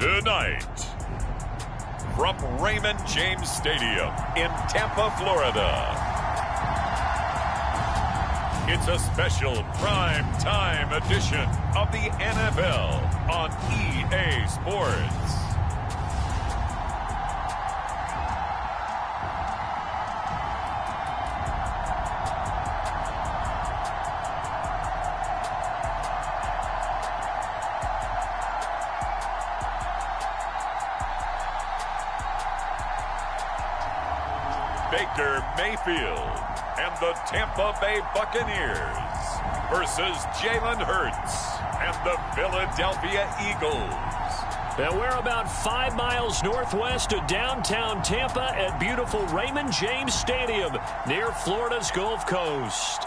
Tonight, from Raymond James Stadium in Tampa, Florida, it's a special prime time edition of the NFL on EA Sports. Baker Mayfield and the Tampa Bay Buccaneers versus Jalen Hurts and the Philadelphia Eagles. Now we're about 5 miles northwest of downtown Tampa at beautiful Raymond James Stadium near Florida's Gulf Coast.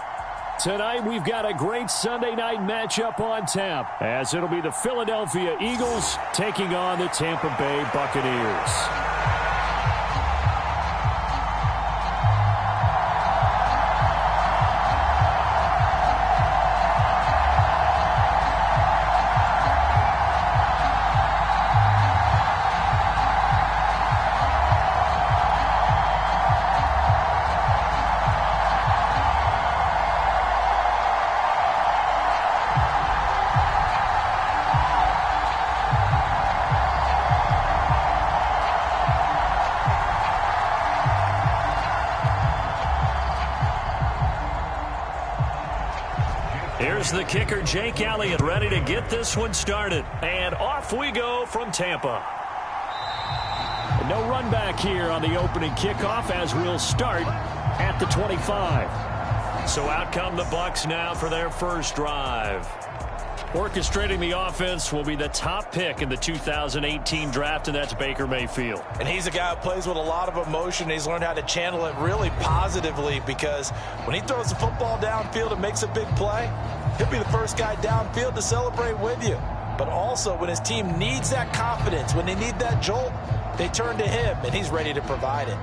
Tonight we've got a great Sunday night matchup on tap, as it'll be the Philadelphia Eagles taking on the Tampa Bay Buccaneers. Here's the kicker, Jake Elliott, ready to get this one started. And off we go from Tampa. No run back here on the opening kickoff as we'll start at the 25. So out come the Bucs now for their first drive. Orchestrating the offense will be the top pick in the 2018 draft, and that's Baker Mayfield. And he's a guy who plays with a lot of emotion. He's learned how to channel it really positively, because when he throws the football downfield and makes a big play, he'll be the first guy downfield to celebrate with you. But also, when his team needs that confidence, when they need that jolt, they turn to him, and he's ready to provide it.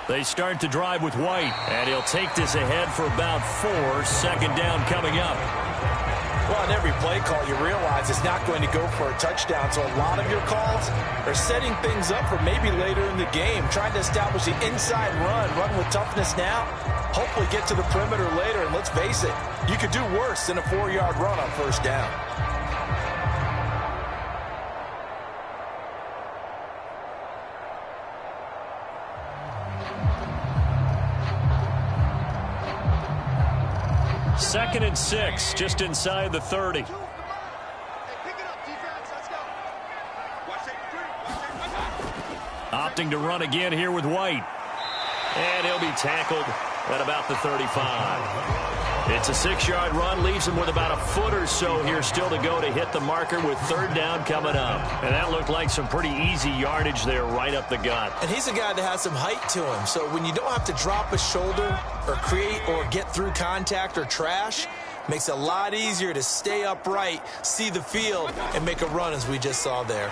They start to drive with White, and he'll take this ahead for about 4. Second down coming up. Well, in every play call, you realize it's not going to go for a touchdown, so a lot of your calls are setting things up for maybe later in the game, trying to establish the inside run with toughness now, hopefully get to the perimeter later, and let's face it, you could do worse than a 4-yard run on first down. Second and 6, just inside the 30. Opting to run again here with White. And he'll be tackled at about the 35. It's a 6-yard run, leaves him with about a foot or so here still to go to hit the marker with third down coming up. And that looked like some pretty easy yardage there right up the gut. And he's a guy that has some height to him, so when you don't have to drop a shoulder or create or get through contact or trash, makes it a lot easier to stay upright, see the field, and make a run as we just saw there.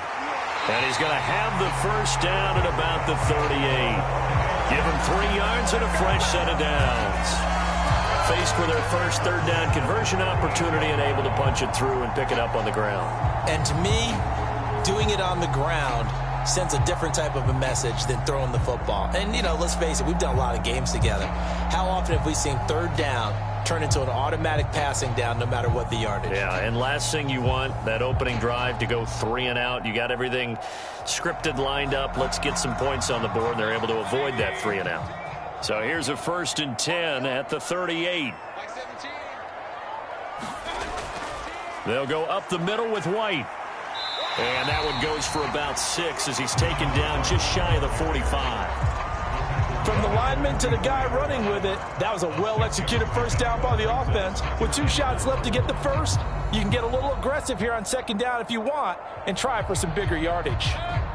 And he's going to have the first down at about the 38. Give him 3 yards and a fresh set of downs. Faced with their first third down conversion opportunity and able to punch it through and pick it up on the ground. And to me, doing it on the ground sends a different type of a message than throwing the football. And, you know, let's face it, we've done a lot of games together. How often have we seen third down turn into an automatic passing down no matter what the yardage? Yeah, and last thing you want, that opening drive to go 3 and out. You got everything scripted, lined up. Let's get some points on the board. They're able to avoid that 3 and out. So here's a 1st and 10 at the 38. They'll go up the middle with White. And that one goes for about 6 as he's taken down just shy of the 45. From the lineman to the guy running with it, that was a well-executed first down by the offense. With 2 shots left to get the first, you can get a little aggressive here on second down if you want and try for some bigger yardage.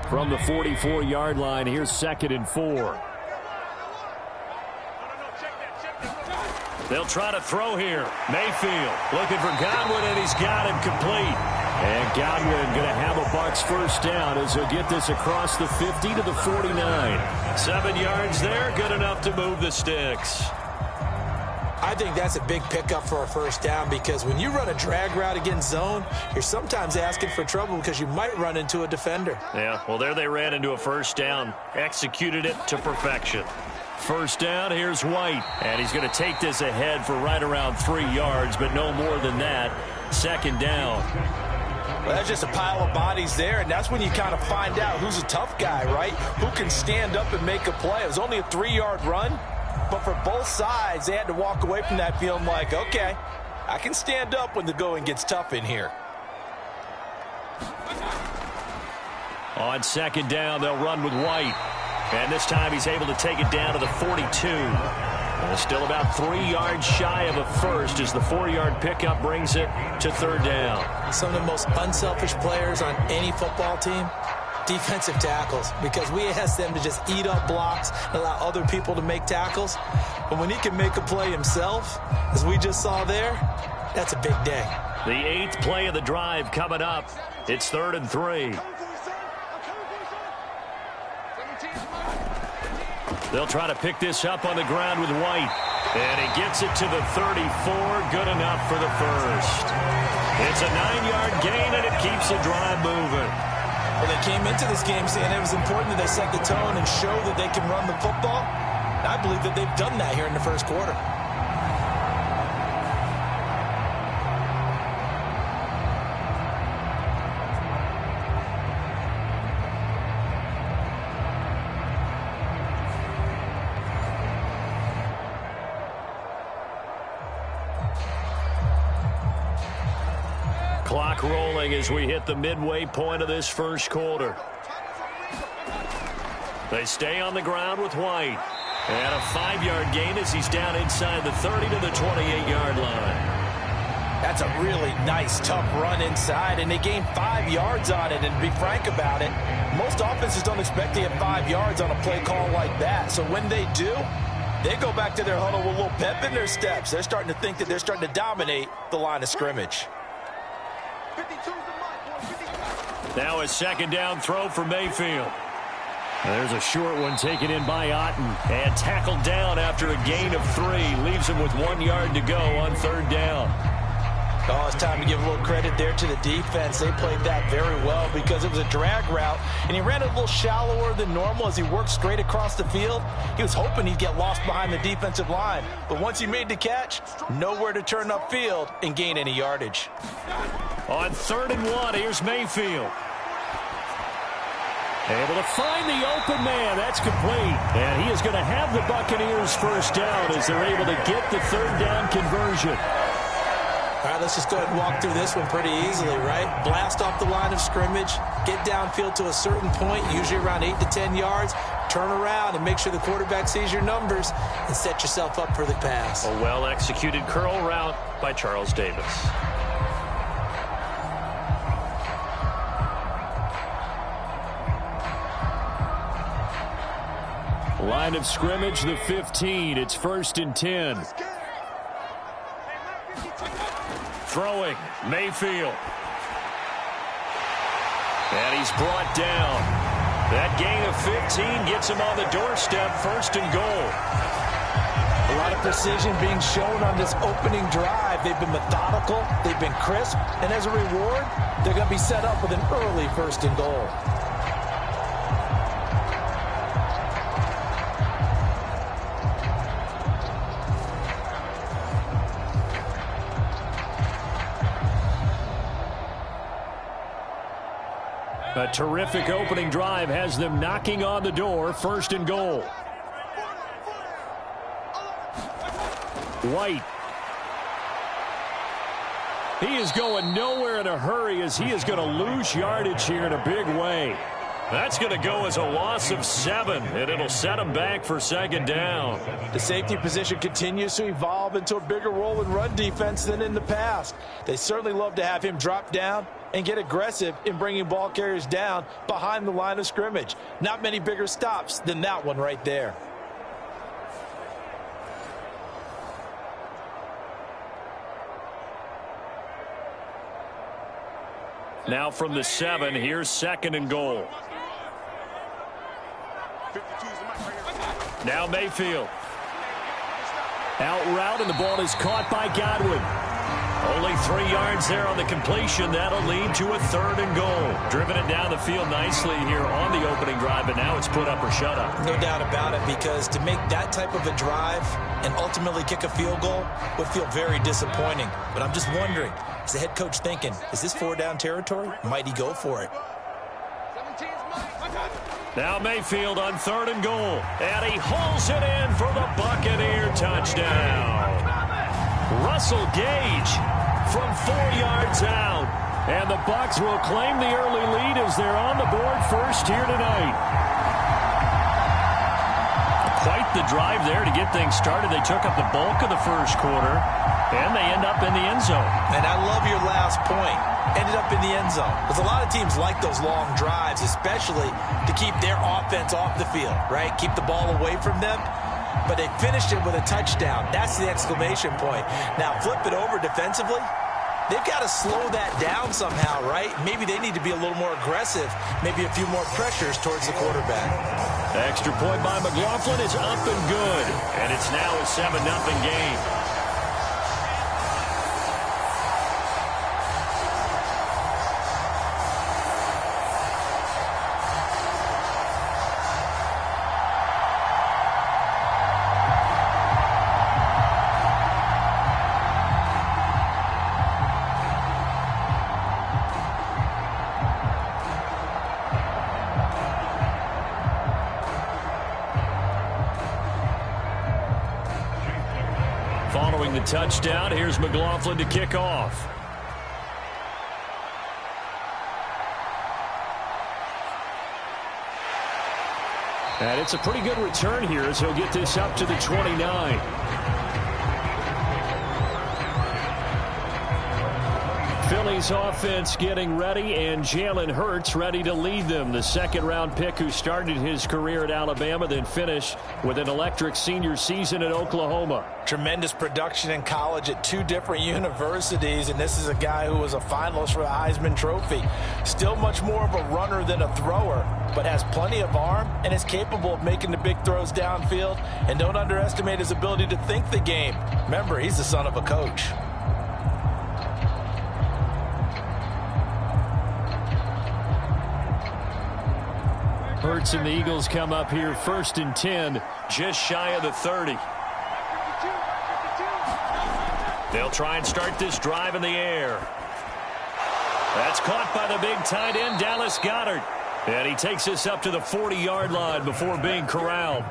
From the 44-yard line, here's 2nd and 4. They'll try to throw here. Mayfield looking for Godwin, and he's got him complete. And Godwin going to have a Bucs first down as he'll get this across the 50 to the 49. 7 yards there, good enough to move the sticks. I think that's a big pickup for a first down because when you run a drag route against zone, you're sometimes asking for trouble because you might run into a defender. Yeah, well, there they ran into a first down. Executed it to perfection. First down, here's White. And he's going to take this ahead for right around 3 yards, but no more than that. Second down. Well, that's just a pile of bodies there, and that's when you kind of find out who's a tough guy, right? Who can stand up and make a play. It was only a 3-yard run. But for both sides, they had to walk away from that feeling like, okay, I can stand up when the going gets tough in here. On second down, they'll run with White. And this time he's able to take it down to the 42. And still about 3 yards shy of a first as the 4-yard pickup brings it to third down. Some of the most unselfish players on any football team, defensive tackles, because we ask them to just eat up blocks and allow other people to make tackles. But when he can make a play himself, as we just saw there, that's a big day. The 8th play of the drive coming up. It's 3rd and 3. They'll try to pick this up on the ground with White. And he gets it to the 34. Good enough for the first. It's a 9-yard gain, and it keeps the drive moving. Well, they came into this game saying it was important that they set the tone and show that they can run the football. I believe that they've done that here in the first quarter. Clock rolling as we hit the midway point of this first quarter. They stay on the ground with White. And a 5-yard gain as he's down inside the 30 to the 28-yard line. That's a really nice, tough run inside, and they gained 5 yards on it. And to be frank about it, most offenses don't expect to get 5 yards on a play call like that. So when they do, they go back to their huddle with a little pep in their steps. They're starting to think that they're starting to dominate the line of scrimmage. Now a second down throw for Mayfield. There's a short one taken in by Otten and tackled down after a gain of 3. Leaves him with 1 yard to go on third down. Oh, it's time to give a little credit there to the defense. They played that very well because it was a drag route, and he ran it a little shallower than normal as he worked straight across the field. He was hoping he'd get lost behind the defensive line, but once he made the catch, nowhere to turn upfield and gain any yardage. On 3rd and 1, here's Mayfield. Able to find the open man. That's complete. And he is going to have the Buccaneers first down as they're able to get the third down conversion. All right, let's just go ahead and walk through this one pretty easily, right? Blast off the line of scrimmage, get downfield to a certain point, usually around 8 to 10 yards, turn around and make sure the quarterback sees your numbers and set yourself up for the pass. A well-executed curl route by Charles Davis. Line of scrimmage, the 15. It's 1st and 10. Throwing, Mayfield. And he's brought down. That gain of 15 gets him on the doorstep, 1st and goal. A lot of precision being shown on this opening drive. They've been methodical, they've been crisp, and as a reward, they're going to be set up with an early 1st and goal. A terrific opening drive has them knocking on the door, 1st and goal. White. He is going nowhere in a hurry as he is going to lose yardage here in a big way. That's going to go as a loss of 7, and it'll set him back for 2nd down. The safety position continues to evolve into a bigger role in run defense than in the past. They certainly love to have him drop down and get aggressive in bringing ball carriers down behind the line of scrimmage. Not many bigger stops than that one right there. Now from the 7, here's 2nd and goal. Now Mayfield. Out route, and the ball is caught by Godwin. Only 3 yards there on the completion. That'll lead to a 3rd and goal. Driven it down the field nicely here on the opening drive, but now it's put up or shut up. No doubt about it, because to make that type of a drive and ultimately kick a field goal would feel very disappointing. But I'm just wondering, is the head coach thinking, is this 4-down territory? Might he go for it? Now Mayfield on 3rd and goal. And he hauls it in for the Buccaneer touchdown. Russell Gage from 4 yards out. And the Bucs will claim the early lead as they're on the board first here tonight. Quite the drive there to get things started. They took up the bulk of the first quarter, and they end up in the end zone. And I love your last point. Ended up in the end zone. Because a lot of teams like those long drives, especially to keep their offense off the field, right? Keep the ball away from them. But they finished it with a touchdown. That's the exclamation point. Now flip it over defensively. They've got to slow that down somehow, right? Maybe they need to be a little more aggressive. Maybe a few more pressures towards the quarterback. The extra point by McLaughlin is up and good. And it's now a 7-0 game. Following the touchdown, here's McLaughlin to kick off. And it's a pretty good return here as he'll get this up to the 29. Philly's offense getting ready, and Jalen Hurts ready to lead them. The 2nd-round pick who started his career at Alabama, then finished with an electric senior season at Oklahoma. Tremendous production in college at 2 different universities, and this is a guy who was a finalist for the Heisman Trophy. Still much more of a runner than a thrower, but has plenty of arm and is capable of making the big throws downfield. And don't underestimate his ability to think the game. Remember, he's the son of a coach. Hurts and the Eagles come up here 1st and 10, just shy of the 30. They'll try and start this drive in the air. That's caught by the big tight end, Dallas Goedert. And he takes this up to the 40-yard line before being corralled.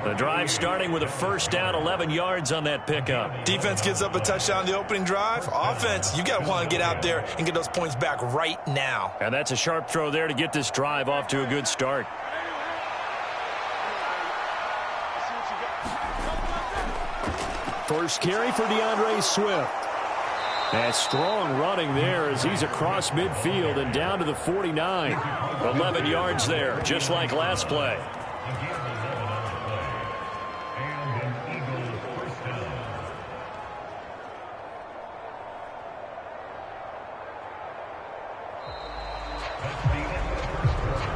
The drive starting with a 1st down, 11 yards on that pickup. Defense gives up a touchdown on the opening drive. Offense, you got to want to get out there and get those points back right now. And that's a sharp throw there to get this drive off to a good start. First carry for DeAndre Swift. And strong running there as he's across midfield and down to the 49. 11 yards there, just like last play.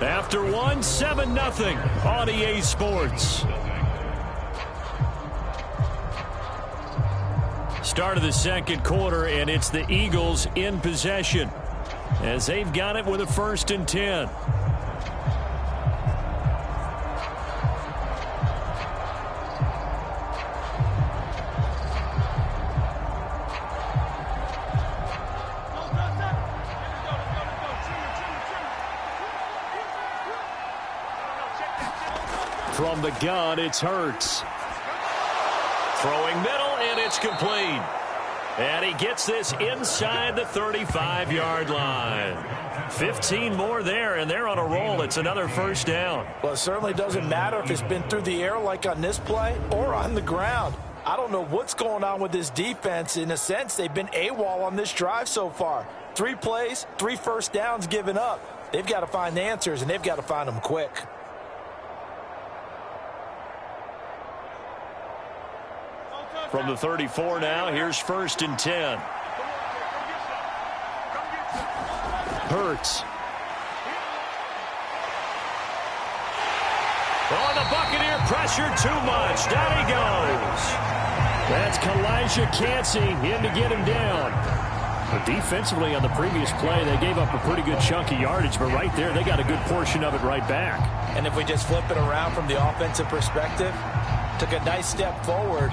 After one, 7-0 on EA Sports. Start of the 2nd quarter, and it's the Eagles in possession as they've got it with a 1st and 10. From the gun, it's Hurts. Throwing middle, and it's complete. And he gets this inside the 35-yard line. 15 more there, and they're on a roll. It's another 1st down. Well, it certainly doesn't matter if it's been through the air like on this play or on the ground. I don't know what's going on with this defense. In a sense, they've been AWOL on this drive so far. 3 plays, 3 1st downs given up. They've got to find the answers, and they've got to find them quick. From the 34 now, here's 1st and 10. Hurts. Oh, the Buccaneer pressure too much. Down he goes. That's Kalijah Cansey in to get him down. But defensively on the previous play, they gave up a pretty good chunk of yardage, but right there, they got a good portion of it right back. And if we just flip it around from the offensive perspective, took a nice step forward,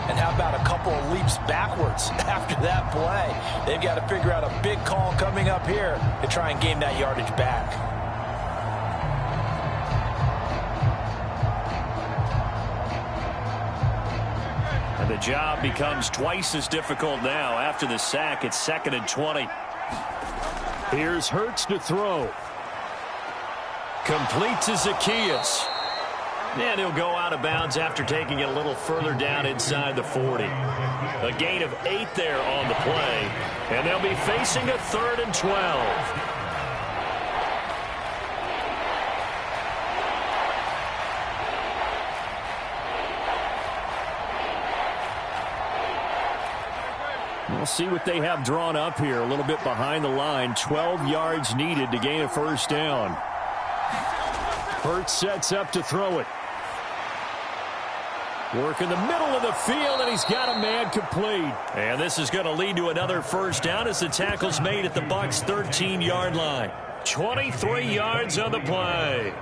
and how about a couple of leaps backwards after that play? They've got to figure out a big call coming up here to try and gain that yardage back. And the job becomes twice as difficult now. After the sack, it's 2nd and 20. Here's Hurts to throw. Complete to Zacchaeus. And he'll go out of bounds after taking it a little further down inside the 40. A gain of 8 there on the play. And they'll be facing a 3rd and 12. We'll see what they have drawn up here. A little bit behind the line. 12 yards needed to gain a first down. Hurts sets up to throw it. Work in the middle of the field, and he's got a man complete. And this is going to lead to another first down as the tackle's made at the Bucs' 13-yard line. 23 yards on the play.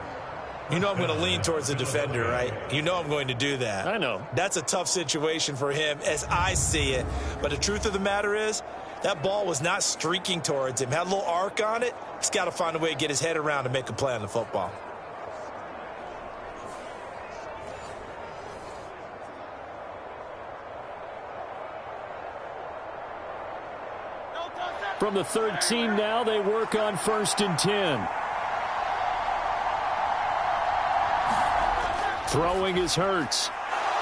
You know I'm going to lean towards the defender, right? You know I'm going to do that. I know. That's a tough situation for him as I see it. But the truth of the matter is, that ball was not streaking towards him. Had a little arc on it. He's got to find a way to get his head around and make a play on the football. From the 13 now, they work on 1st and 10. Throwing is Hurts.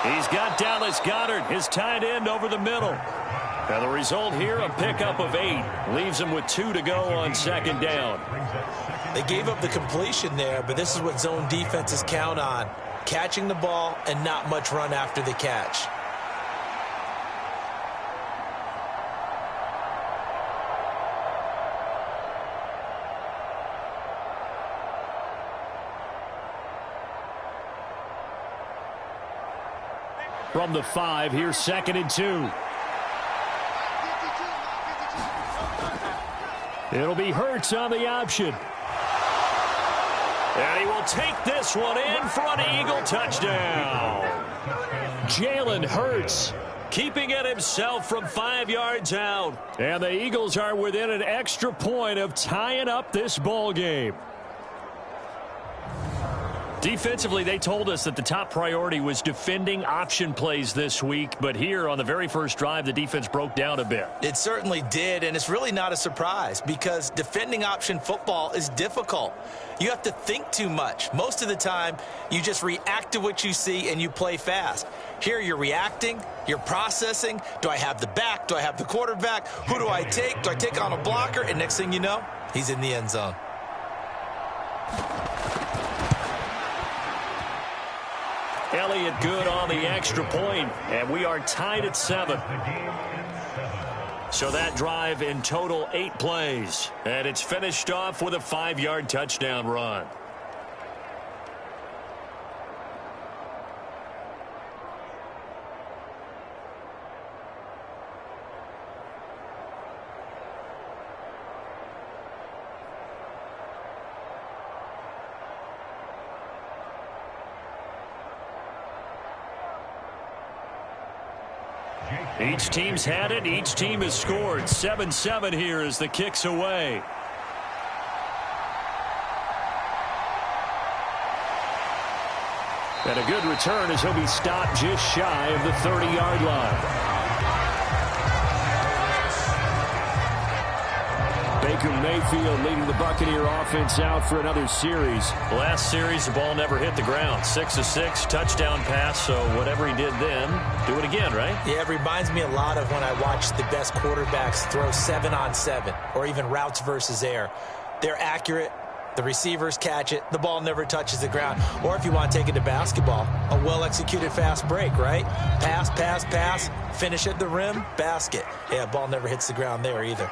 He's got Dallas Goedert, his tight end, over the middle. And the result here, a pickup of 8. Leaves him with 2 to go on 2nd down. They gave up the completion there, but this is what zone defenses count on. Catching the ball and not much run after the catch. From the 5, here's 2nd and 2. It'll be Hurts on the option. And he will take this one in for an Eagle touchdown. Jalen Hurts keeping it himself from 5 yards out. And the Eagles are within an extra point of tying up this ball game. Defensively, they told us that the top priority was defending option plays this week. But here on the very first drive, the defense broke down a bit. It certainly did, and it's really not a surprise because defending option football is difficult. You have to think too much. Most of the time, you just react to what you see and you play fast. Here you're reacting, you're processing. Do I have the back? Do I have the quarterback? Who do I take? Do I take on a blocker? And next thing you know, he's in the end zone. Elliott good on the extra point, and we are tied at 7. So that drive in total 8 plays, and it's finished off with a 5-yard touchdown run. Each team's had it. Each team has scored. 7-7 here as the kick's away. And a good return as he'll be stopped just shy of the 30-yard line. Baker Mayfield leading the Buccaneer offense out for another series. Last series, the ball never hit the ground. 6 of 6, touchdown pass, so whatever he did then, do it again, right? Yeah, it reminds me a lot of when I watched the best quarterbacks throw 7-on-7 or even routes versus air. They're accurate. The receivers catch it. The ball never touches the ground. Or if you want to take it to basketball, a well-executed fast break, right? Pass, pass, pass, finish at the rim, basket. Yeah, ball never hits the ground there either.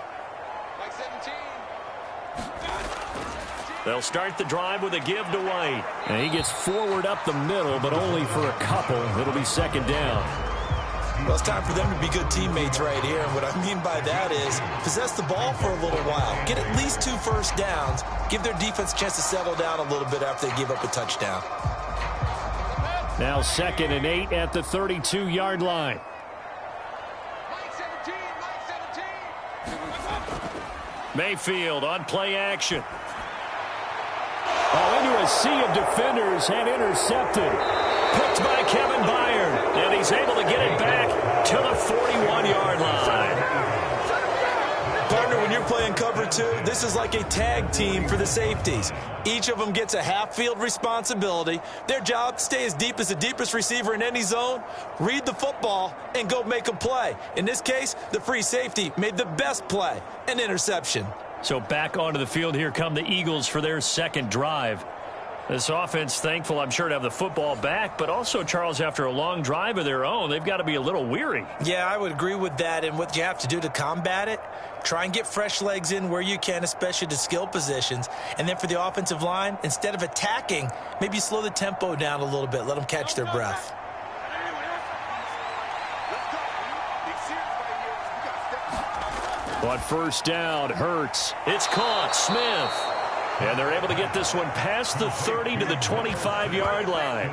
They'll start the drive with a give to White. And he gets forward up the middle, but only for a couple. It'll be second down. Well, it's time for them to be good teammates right here. And what I mean by that is possess the ball for a little while. Get at least 2 first downs. Give their defense a chance to settle down a little bit after they give up a touchdown. Now 2nd and 8 at the 32-yard line. Mayfield on play action. Oh, into a sea of defenders and intercepted. Picked by Kevin Byard. And he's able to get it back to the 41-yard line. Partner, when you're playing cover 2, this is like a tag team for the safeties. Each of them gets a half-field responsibility. Their job, stay as deep as the deepest receiver in any zone, read the football, and go make a play. In this case, the free safety made the best play, an interception. So back onto the field, here come the Eagles for their second drive. This offense, thankful, I'm sure, to have the football back, but also, Charles, after a long drive of their own, they've got to be a little weary. Yeah, I would agree with that, and what you have to do to combat it, try and get fresh legs in where you can, especially to skill positions. And then for the offensive line, instead of attacking, maybe slow the tempo down a little bit, let them catch their breath. On first down, Hurts. It's caught. Smith. And they're able to get this one past the 30 to the 25-yard line.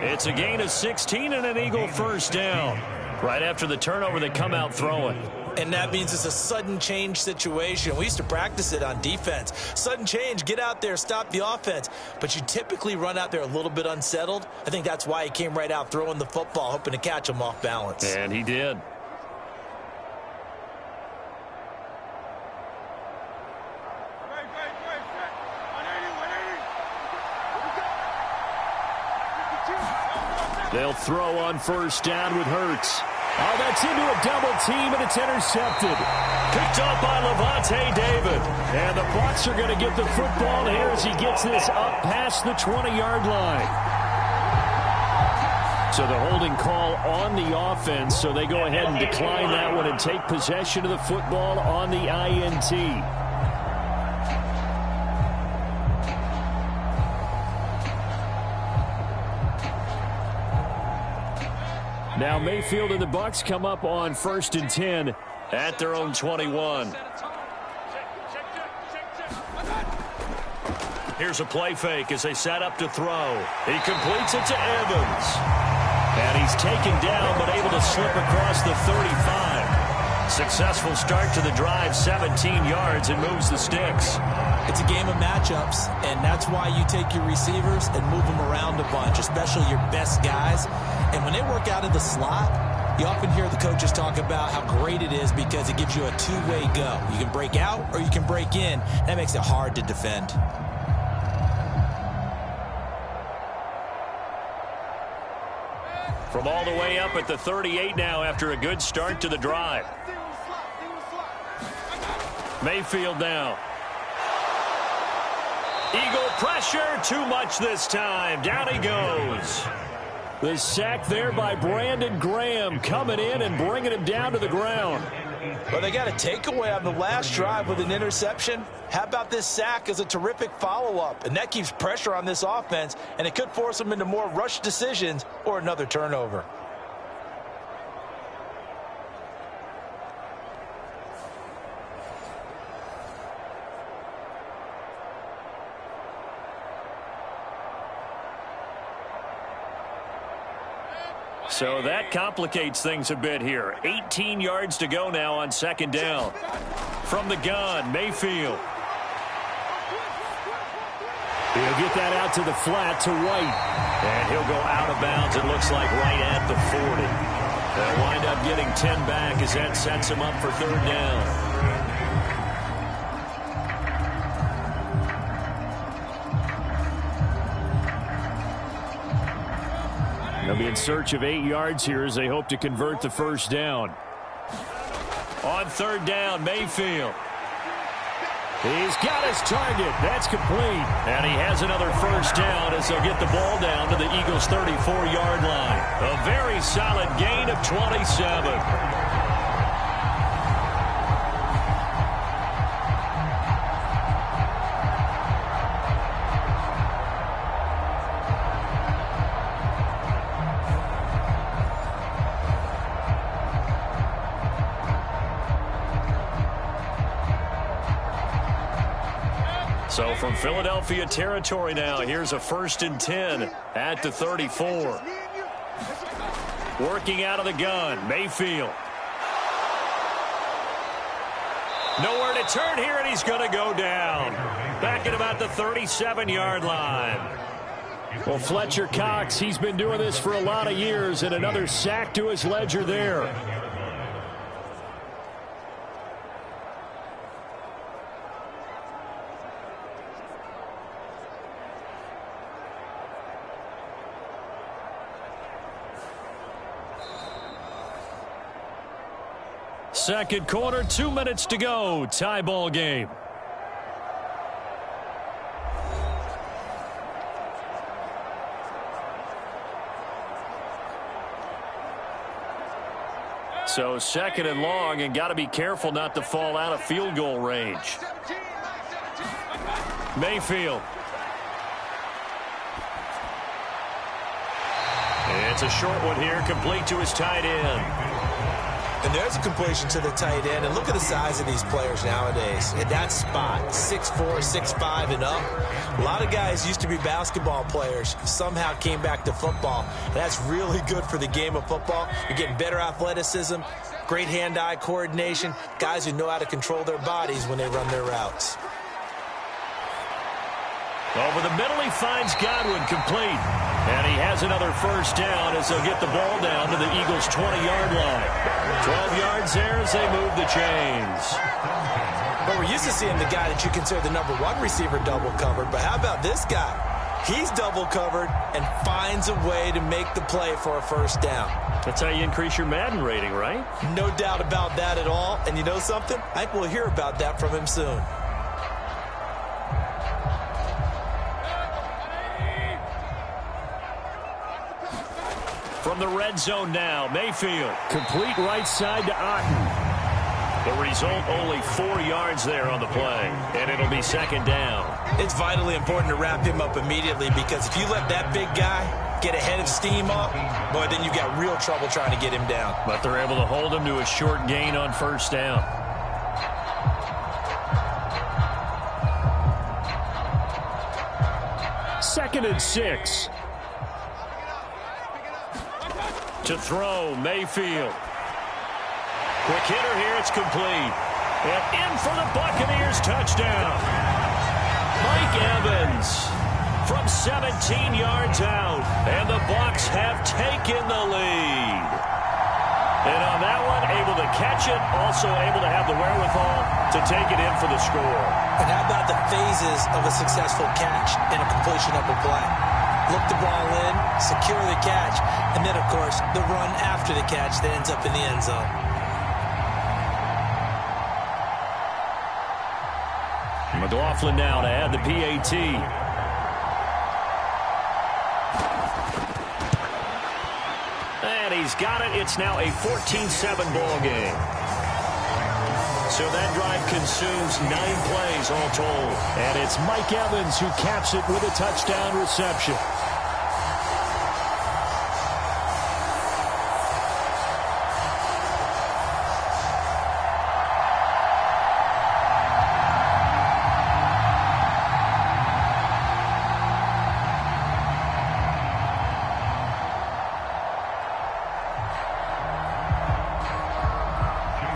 It's a gain of 16 and an Eagle first down. Right after the turnover, they come out throwing. And that means it's a sudden change situation. We used to practice it on defense. Sudden change, get out there, stop the offense. But you typically run out there a little bit unsettled. I think that's why he came right out throwing the football, hoping to catch him off balance. And he did. They'll throw on first down with Hurts. Oh, that's into a double team, and it's intercepted. Picked up by Levante David. And the Bucs are going to get the football here as he gets this up past the 20-yard line. So the holding call on the offense, so they go ahead and decline that one and take possession of the football on the INT. Now Mayfield and the Bucs come up on 1st and 10 at their own 21. Here's a play fake as they set up to throw. He completes it to Evans. And he's taken down but able to slip across the 35. Successful start to the drive, 17 yards, and moves the sticks. It's a game of matchups, and that's why you take your receivers and move them around a bunch, especially your best guys. And when they work out of the slot, you often hear the coaches talk about how great it is because it gives you a two-way go. You can break out or you can break in. That makes it hard to defend. From all the way up at the 38 now after a good start to the drive. Mayfield now. Eagle pressure, too much this time. Down he goes. The sack there by Brandon Graham coming in and bringing him down to the ground. Well, they got a takeaway on the last drive with an interception. How about this sack as a terrific follow-up? And that keeps pressure on this offense, and it could force them into more rush decisions or another turnover. So that complicates things a bit here. 18 yards to go now on 2nd down. From the gun, Mayfield. He'll get that out to the flat to White. And he'll go out of bounds, it looks like, right at the 40. They'll wind up getting 10 back as that sets him up for 3rd down. They'll be in search of 8 yards here as they hope to convert the first down. On 3rd down, Mayfield. He's got his target. That's complete. And he has another first down as they'll get the ball down to the Eagles' 34-yard line. A very solid gain of 27. So from Philadelphia territory now, here's a 1st and 10 at the 34. Working out of the gun, Mayfield. Nowhere to turn here, and he's going to go down. Back at about the 37-yard line. Well, Fletcher Cox, he's been doing this for a lot of years, and another sack to his ledger there. Second quarter, 2 minutes to go. Tie ball game. So 2nd and long, and got to be careful not to fall out of field goal range. Mayfield. It's a short one here, complete to his tight end. And there's a completion to the tight end. And look at the size of these players nowadays. At that spot, 6'4", 6'5", and up. A lot of guys used to be basketball players, somehow came back to football. And that's really good for the game of football. You're getting better athleticism, great hand-eye coordination, guys who know how to control their bodies when they run their routes. Over the middle, he finds Godwin, complete. And he has another 1st down as they'll get the ball down to the Eagles' 20-yard line. 12 yards there as they move the chains. But we're used to seeing the guy that you consider the number 1 receiver double covered. But how about this guy? He's double covered and finds a way to make the play for a 1st down. That's how you increase your Madden rating, right? No doubt about that at all. And you know something? I think we'll hear about that from him soon. From the red zone now, Mayfield. Complete right side to Otten. The result, only 4 yards there on the play, and it'll be 2nd down. It's vitally important to wrap him up immediately, because if you let that big guy get ahead of steam up, boy, then you've got real trouble trying to get him down. But they're able to hold him to a short gain on 1st down. Second and 6. To throw, Mayfield. Quick hitter here, it's complete. And in for the Buccaneers, touchdown. Mike Evans from 17 yards out, and the Bucs have taken the lead. And on that one, able to catch it, also able to have the wherewithal to take it in for the score. And how about the phases of a successful catch and a completion of a play? Look the ball in, secure the catch, and then, of course, the run after the catch that ends up in the end zone. McLaughlin now to add the PAT. And he's got it. It's now a 14-7 ball game. So that drive consumes 9 plays all told. And it's Mike Evans who caps it with a touchdown reception.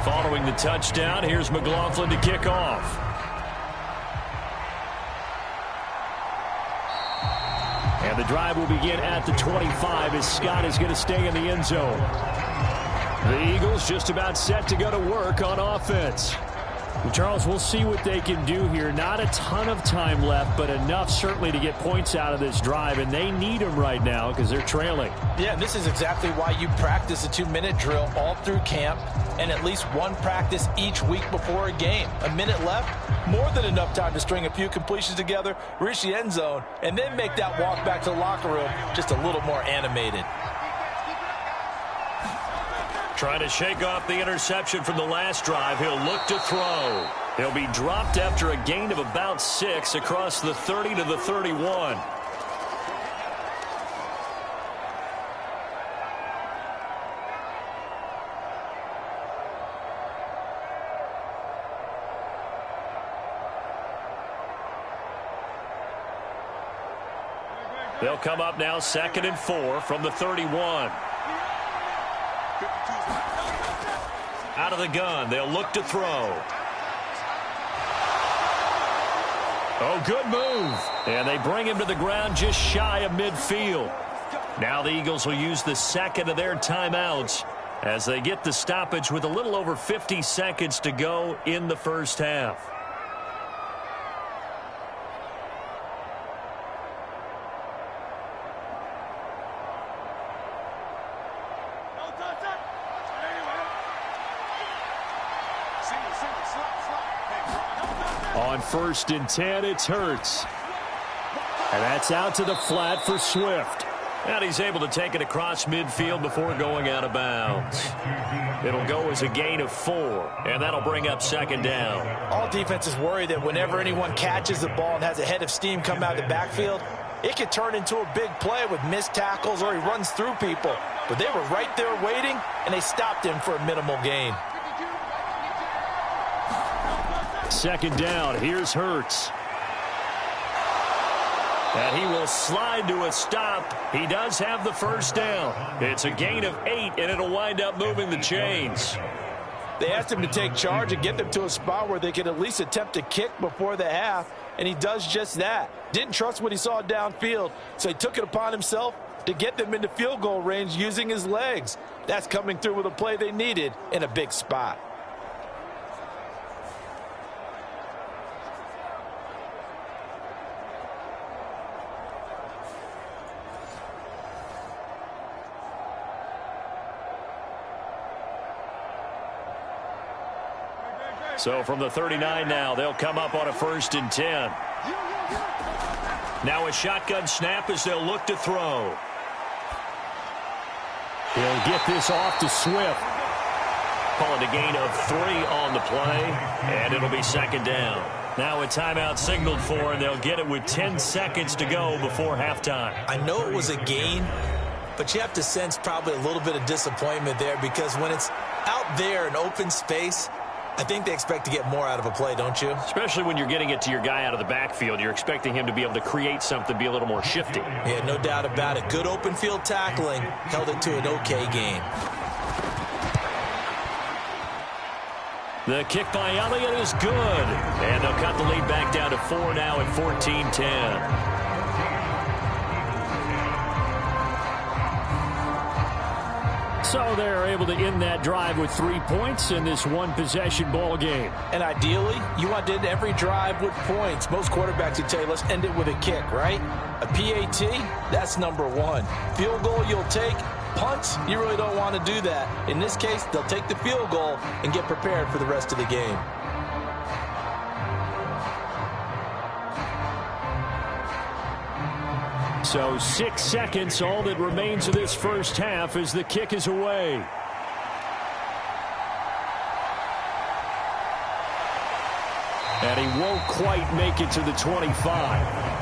Following the touchdown, here's McLaughlin to kick off. And the drive will begin at the 25 as Scott is going to stay in the end zone. The Eagles just about set to go to work on offense. Charles, we'll see what they can do here. Not a ton of time left, but enough certainly to get points out of this drive, and they need them right now because they're trailing. Yeah, this is exactly why you practice a 2-minute drill all through camp and at least one practice each week before a game. A minute left, more than enough time to string a few completions together, reach the end zone, and then make that walk back to the locker room just a little more animated. Trying to shake off the interception from the last drive. He'll look to throw. He'll be dropped after a gain of about 6 across the 30 to the 31. They'll come up now 2nd and 4 from the 31. Out of the gun, they'll look to throw. Oh, good move. And they bring him to the ground just shy of midfield. Now the Eagles will use the second of their timeouts as they get the stoppage with a little over 50 seconds to go in the first half. On 1st and 10, it's Hurts. And that's out to the flat for Swift. And he's able to take it across midfield before going out of bounds. It'll go as a gain of 4, and that'll bring up 2nd down. All defenses worry that whenever anyone catches the ball and has a head of steam come out of the backfield, it could turn into a big play with missed tackles or he runs through people. But they were right there waiting, and they stopped him for a minimal gain. 2nd down, here's Hurts. And he will slide to a stop. He does have the first down. It's a gain of 8, and it'll wind up moving the chains. They asked him to take charge and get them to a spot where they could at least attempt to kick before the half, and he does just that. Didn't trust what he saw downfield, so he took it upon himself to get them into field goal range using his legs. That's coming through with a play they needed in a big spot. So from the 39 now, they'll come up on a 1st and 10. Now a shotgun snap as they'll look to throw. He'll get this off to Swift. Calling a gain of 3 on the play, and it'll be 2nd down. Now a timeout signaled for, and they'll get it with 10 seconds to go before halftime. I know it was a gain, but you have to sense probably a little bit of disappointment there because when it's out there in open space, I think they expect to get more out of a play, don't you? Especially when you're getting it to your guy out of the backfield. You're expecting him to be able to create something, be a little more shifty. Yeah, no doubt about it. Good open field tackling. Held it to an okay game. The kick by Elliott is good. And they'll cut the lead back down to 4 now at 14-10. So they're able to end that drive with 3 points in this one-possession ball game. And ideally, you want to end every drive with points. Most quarterbacks would tell you, let's end it with a kick, right? A PAT, that's number 1. Field goal, you'll take. Punts, you really don't want to do that. In this case, they'll take the field goal and get prepared for the rest of the game. So 6 seconds, all that remains of this first half as the kick is away. And he won't quite make it to the 25.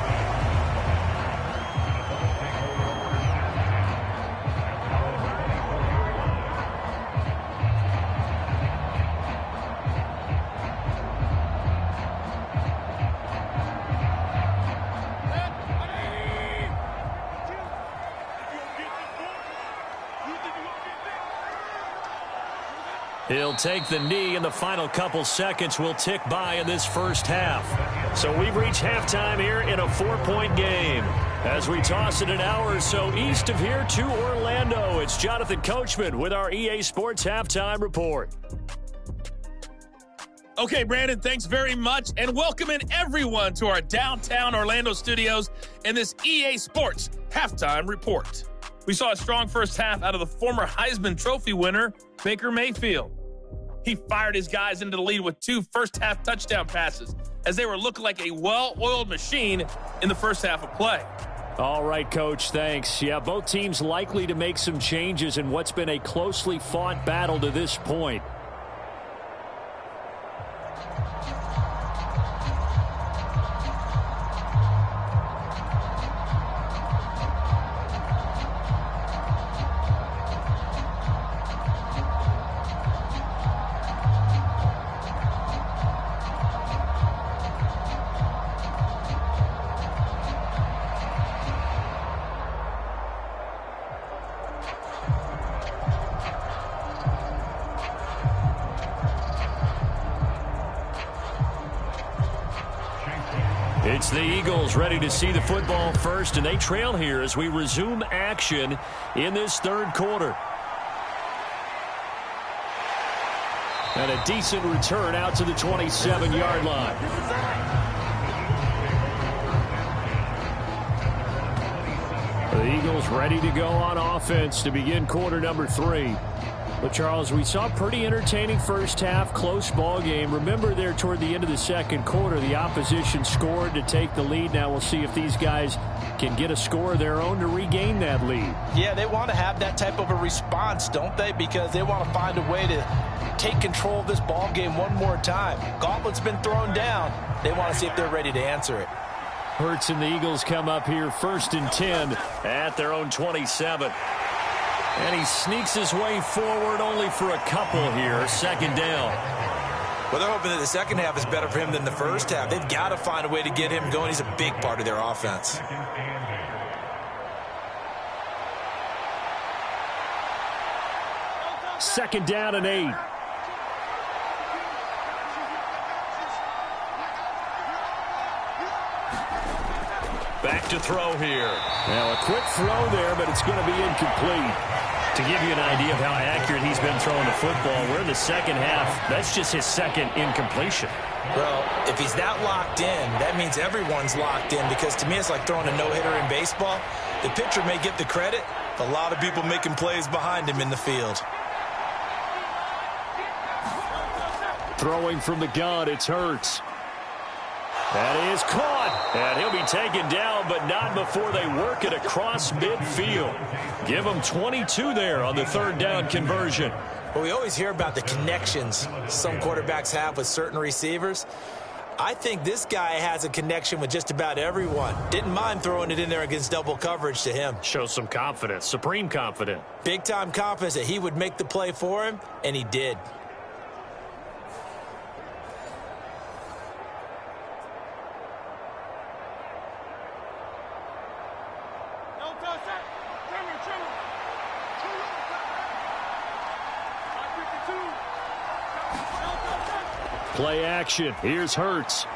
He'll take the knee, and the final couple seconds will tick by in this first half. So we've reached halftime here in a 4-point game. As we toss it an hour or so east of here to Orlando, it's Jonathan Coachman with our EA Sports Halftime Report. Okay, Brandon, thanks very much, and welcome in everyone to our downtown Orlando studios and this EA Sports Halftime Report. We saw a strong first half out of the former Heisman Trophy winner, Baker Mayfield. He fired his guys into the lead with 2 first-half touchdown passes as they were looking like a well-oiled machine in the first half of play. All right, Coach, thanks. Yeah, both teams likely to make some changes in what's been a closely fought battle to this point. It's the Eagles ready to see the football first, and they trail here as we resume action in this third quarter. And a decent return out to the 27-yard line. The Eagles ready to go on offense to begin quarter number 3. But, Charles, we saw a pretty entertaining first half, close ball game. Remember there toward the end of the second quarter, the opposition scored to take the lead. Now we'll see if these guys can get a score of their own to regain that lead. Yeah, they want to have that type of a response, don't they? Because they want to find a way to take control of this ball game one more time. Gauntlet's been thrown down. They want to see if they're ready to answer it. Hurts and the Eagles come up here 1st and 10 at their own 27. And he sneaks his way forward only for a couple here. Second down. Well, they're hoping that the second half is better for him than the first half. They've got to find a way to get him going. He's a big part of their offense. Second down and 8. Back to throw here. Now a quick throw there, but it's going to be incomplete. To give you an idea of how accurate he's been throwing the football, we're in the second half. That's just his second incompletion. Well, if he's that locked in, that means everyone's locked in, because to me it's like throwing a no-hitter in baseball. The pitcher may get the credit. A lot of people making plays behind him in the field. Throwing from the gun, it's Hurts. That is caught, and he'll be taken down, but not before they work it across midfield. Give him 22 there on the third down conversion. Well, we always hear about the connections some quarterbacks have with certain receivers. I think this guy has a connection with just about everyone. Didn't mind throwing it in there against double coverage to him. Shows some confidence, supreme confidence. Big-time confidence that he would make the play for him, and he did. Play action. Here's Hurts.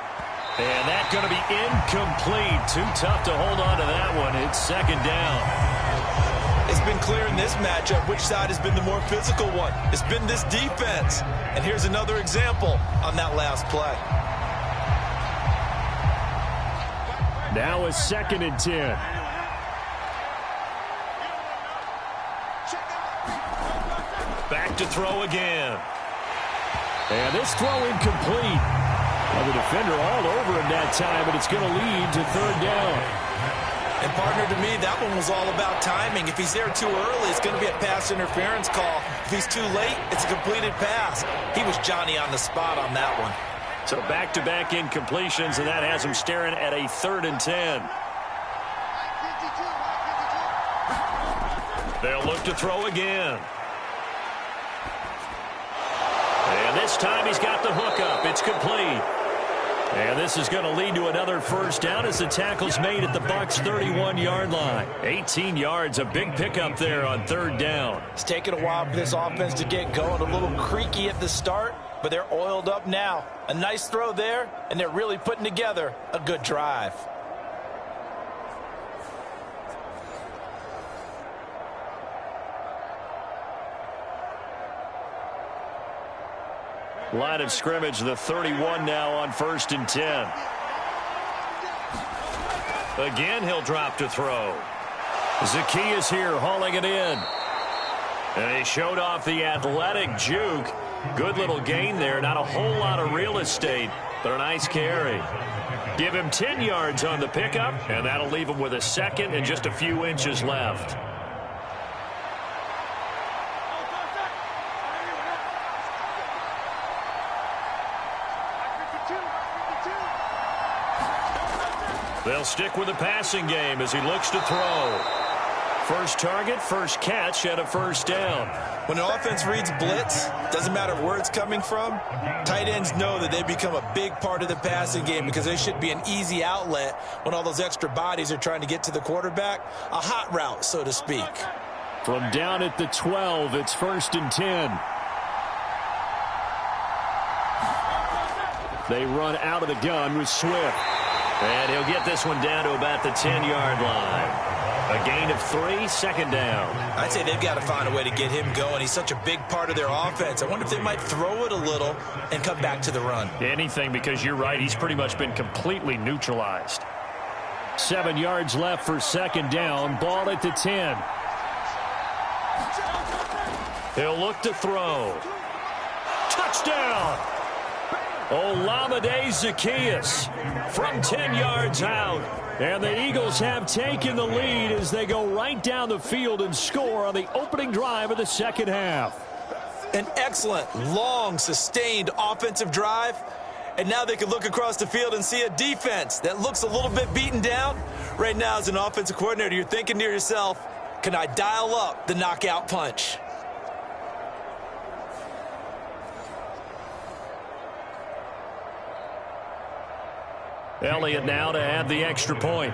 And that's going to be incomplete. Too tough to hold on to that one. It's second down. It's been clear in this matchup which side has been the more physical one. It's been this defense. And here's another example on that last play. Now it's 2nd and 10. Back to throw again. And this throw incomplete. Well, the defender all over him that time, but it's going to lead to third down. And, partner, to me, that one was all about timing. If he's there too early, it's going to be a pass interference call. If he's too late, it's a completed pass. He was Johnny on the spot on that one. So back-to-back incompletions, and that has him staring at a 3rd and 10. They'll look to throw again. And this time he's got the hook up. It's complete. And this is going to lead to another first down as the tackle's made at the Bucs' 31-yard line. 18 yards, a big pickup there on third down. It's taken a while for this offense to get going. A little creaky at the start, but they're oiled up now. A nice throw there, and they're really putting together a good drive. Line of scrimmage, the 31 now on 1st and 10. Again, he'll drop to throw. Zacchaeus here hauling it in. And he showed off the athletic juke. Good little gain there. Not a whole lot of real estate, but a nice carry. Give him 10 yards on the pickup, and that'll leave him with a second and just a few inches left. They'll stick with the passing game as he looks to throw. First target, first catch, and a first down. When an offense reads blitz, doesn't matter where it's coming from, tight ends know that they become a big part of the passing game because they should be an easy outlet when all those extra bodies are trying to get to the quarterback. A hot route, so to speak. From down at the 12, it's 1st and 10. They run out of the gun with Swift. And he'll get this one down to about the 10-yard line. A gain of 3, second down. I'd say they've got to find a way to get him going. He's such a big part of their offense. I wonder if they might throw it a little and come back to the run. Anything, because you're right. He's pretty much been completely neutralized. 7 yards left for second down. Ball at the 10. He'll look to throw. Touchdown! Olamide Zaccheaus from 10 yards out. And the Eagles have taken the lead as they go right down the field and score on the opening drive of the second half. An excellent, long, sustained offensive drive. And now they can look across the field and see a defense that looks a little bit beaten down. Right now, as an offensive coordinator, you're thinking to yourself, can I dial up the knockout punch? Elliott now to add the extra point.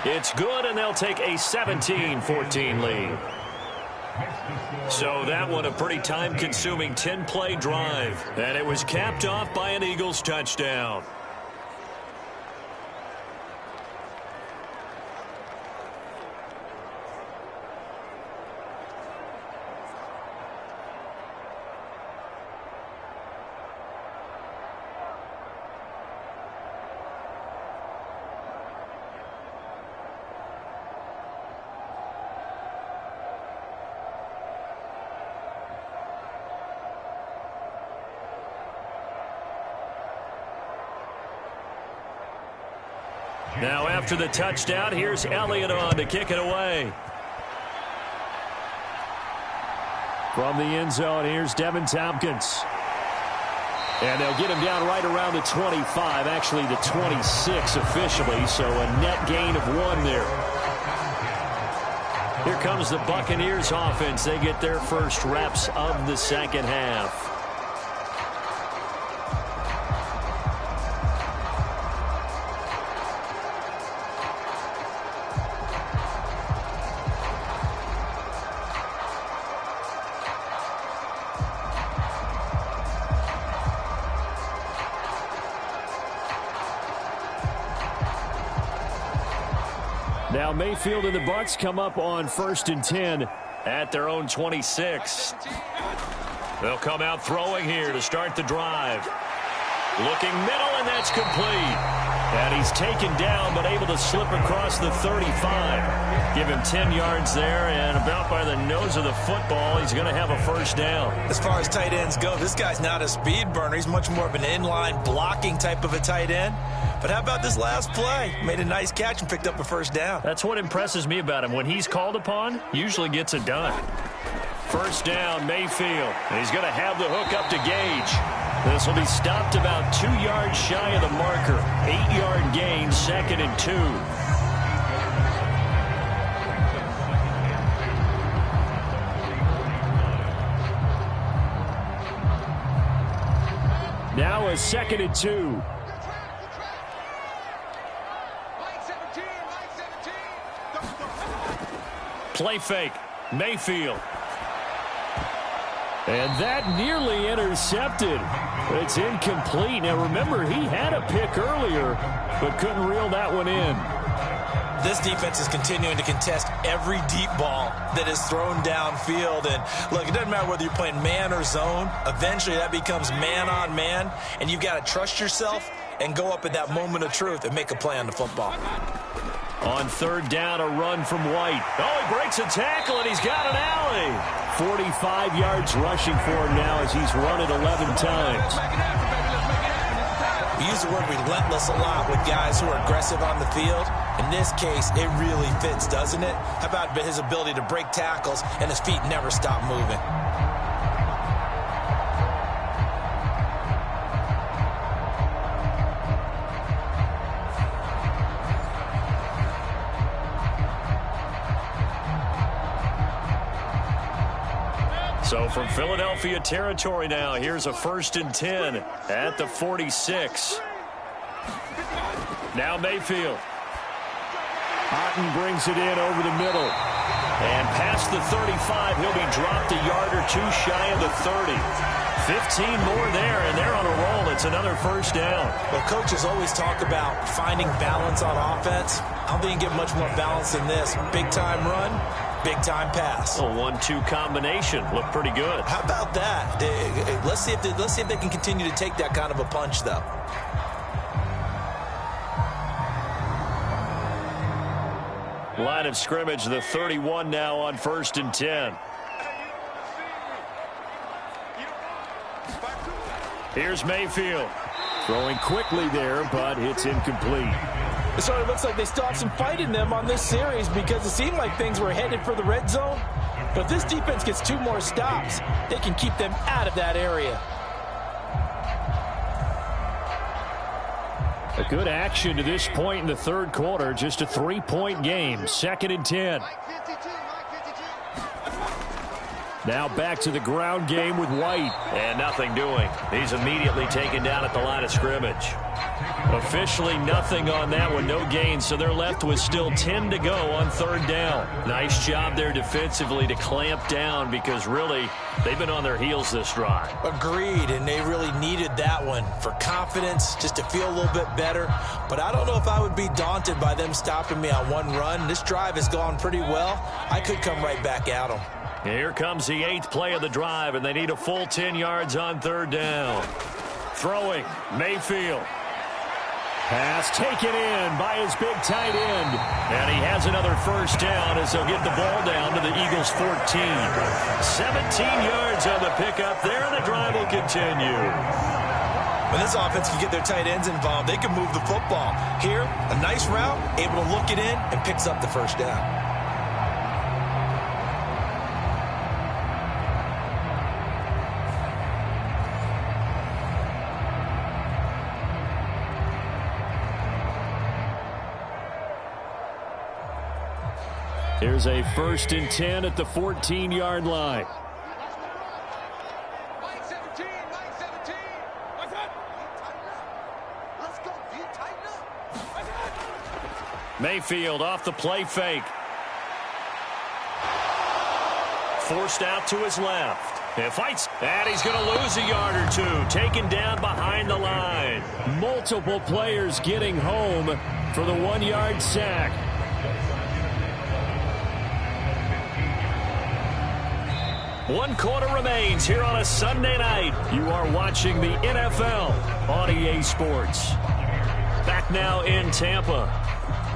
It's good, and they'll take a 17-14 lead. So that one a pretty time-consuming 10-play drive. And it was capped off by an Eagles touchdown. Now after the touchdown, here's Elliott on to kick it away. From the end zone, here's Devin Tompkins. And they'll get him down right around the 25, actually the 26 officially, so a net gain of 1 there. Here comes the Buccaneers offense. They get their first reps of the second half. Now Mayfield and the Bucs come up on 1st and 10 at their own 26. They'll come out throwing here to start the drive. Looking middle, and that's complete. And he's taken down, but able to slip across the 35. Give him 10 yards there, and about by the nose of the football, he's going to have a first down. As far as tight ends go, this guy's not a speed burner. He's much more of an inline blocking type of a tight end. But how about this last play? Made a nice catch and picked up a first down. That's what impresses me about him. When he's called upon, usually gets it done. First down, Mayfield. And he's going to have the hook up to Gage. This will be stopped about 2 yards shy of the marker. 8-yard gain, 2nd and 2. Now a 2nd and 2. Play fake. Mayfield. And that nearly intercepted. It's incomplete. Now remember, he had a pick earlier, but couldn't reel that one in. This defense is continuing to contest every deep ball that is thrown downfield. And look, it doesn't matter whether you're playing man or zone. Eventually that becomes man on man, and you've got to trust yourself and go up at that moment of truth and make a play on the football. On 3rd down, a run from White. Oh, he breaks a tackle, and he's got an alley. 45 yards rushing for him now as he's run it 11 times. We use the word relentless a lot with guys who are aggressive on the field. In this case, it really fits, doesn't it? How about his ability to break tackles and his feet never stop moving? So from Philadelphia territory now, here's a 1st and 10 at the 46. Now Mayfield. Otten brings it in over the middle. And past the 35, he'll be dropped a yard or two shy of the 30. 15 more there, and they're on a roll. It's another first down. Well, coaches always talk about finding balance on offense. I don't think you can get much more balance than this. Big-time run, big-time pass. A 1-2 combination. Looked pretty good. How about that? Let's see if they can continue to take that kind of a punch, though. Line of scrimmage, the 31 now on 1st and 10. Here's Mayfield. Throwing quickly there, but it's incomplete. It sort of looks like they still have some fight in them on this series because it seemed like things were headed for the red zone. But if this defense gets 2 more stops, they can keep them out of that area. A good action to this point in the third quarter. Just a 3-point game. 2nd and 10. Now back to the ground game with White. And nothing doing. He's immediately taken down at the line of scrimmage. Officially nothing on that one. No gain. So they're left with still 10 to go on 3rd down. Nice job there defensively to clamp down because really they've been on their heels this drive. Agreed, and they really needed that one for confidence, just to feel a little bit better. But I don't know if I would be daunted by them stopping me on one run. This drive has gone pretty well. I could come right back at them. Here comes the 8th play of the drive, and they need a full 10 yards on 3rd down. Throwing, Mayfield. Pass taken in by his big tight end. And he has another first down as they'll get the ball down to the Eagles' 14. 17 yards on the pickup there, and the drive will continue. When this offense can get their tight ends involved, they can move the football. Here, a nice route, able to look it in, and picks up the first down. Here's a 1st and 10 at the 14-yard line. Mayfield off the play fake. Forced out to his left. And fights. And he's going to lose a yard or 2. Taken down behind the line. Multiple players getting home for the 1-yard sack. One quarter remains here on a Sunday night. You are watching the NFL on EA Sports. Back now in Tampa.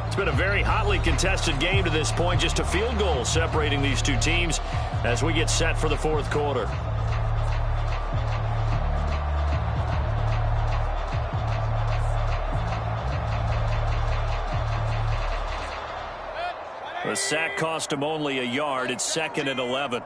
It's been a very hotly contested game to this point. Just a field goal separating these two teams as we get set for the 4th quarter. The sack cost him only a yard. It's 2nd and 11.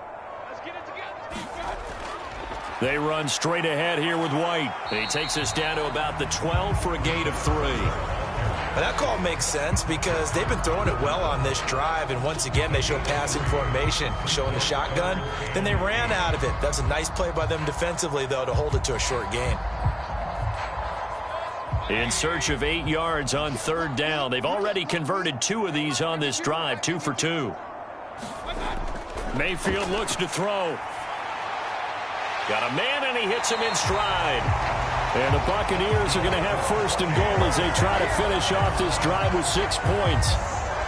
They run straight ahead here with White. He takes us down to about the 12 for a gain of 3. Well, that call makes sense because they've been throwing it well on this drive, and once again they show passing formation, showing the shotgun. Then they ran out of it. That's a nice play by them defensively, though, to hold it to a short gain. In search of 8 yards on 3rd down. They've already converted 2 of these on this drive, 2 for 2. Mayfield looks to throw. Got a man, and he hits him in stride. And the Buccaneers are going to have 1st and goal as they try to finish off this drive with 6 points.